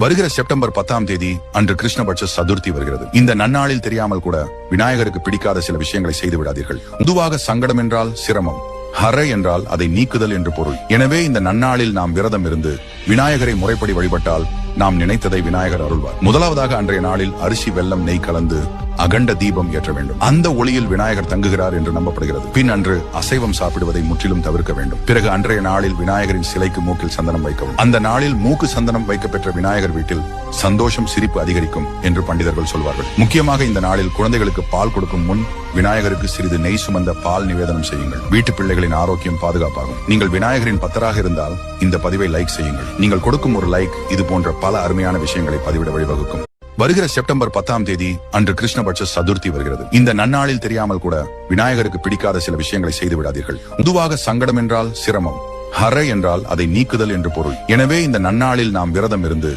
வருகிற செப்டம்பர் 10ஆம் தேதி அன்று கிருஷ்ணபட்ச சதுர்த்தி வருகிறது. இந்த நன்னாளில் தெரியாமல் கூட விநாயகருக்கு பிடிக்காத சில விஷயங்களை செய்து விடாதீர்கள். பொதுவாக சங்கடம் என்றால் சிரமம், ஹர என்றால் அதை நீக்குதல் என்று பொருள். எனவே இந்த நன்னாளில் நாம் விரதம் இருந்து விநாயகரை முறைப்படி வழிபட்டால் நாம் நினைத்ததை விநாயகர் அருள்வார். முதலாவதாக அன்றைய நாளில் அரிசி, வெல்லம், நெய் கலந்து அகண்ட தீபம் ஏற்ற வேண்டும். அந்த ஒளியில் விநாயகர் தங்குகிறார் என்று நம்பப்படுகிறது. பின் அன்று அசைவம் சாப்பிடுவதை முற்றிலும் தவிர்க்க வேண்டும். பிறகு அன்றைய நாளில் விநாயகரின் சிலைக்கு மூக்கில் சந்தனம் வைக்கவும். அந்த நாளில் மூக்கு சந்தனம் வைக்கப்பெற்ற விநாயகர் வீட்டில் சந்தோஷம், சிரிப்பு அதிகரிக்கும் என்று பண்டிதர்கள் சொல்வார்கள். முக்கியமாக இந்த நாளில் குழந்தைகளுக்கு பால் கொடுக்கும் முன் விநாயகருக்கு சிறிது நெய் சுமந்த பால் நிவேதனம் செய்யுங்கள். வீட்டு பிள்ளைகளின் ஆரோக்கியம் பாதுகாப்பாகும். நீங்கள் விநாயகரின் பக்தராக இருந்தால் இந்த பதிவை லைக் செய்யுங்கள். நீங்கள் கொடுக்கும் ஒரு லைக் இது போன்ற பல அருமையான விஷயங்களை பதிவிட வழிவகுக்கும். வருகிற செப்டம்பர் 10ஆம் தேதி அன்று கிருஷ்ணபட்ச சதுர்த்தி வருகிறது. இந்த நன்னாளில் தெரியாமல் கூட விநாயகருக்கு பிடிக்காத சில விஷயங்களை செய்து விடாதீர்கள். பொதுவாக சங்கடம் என்றால் சிரமம், ஹர என்றால் அதை நீக்குதல் என்று பொருள். எனவே இந்த நன்னாளில் நாம் விரதம் இருந்து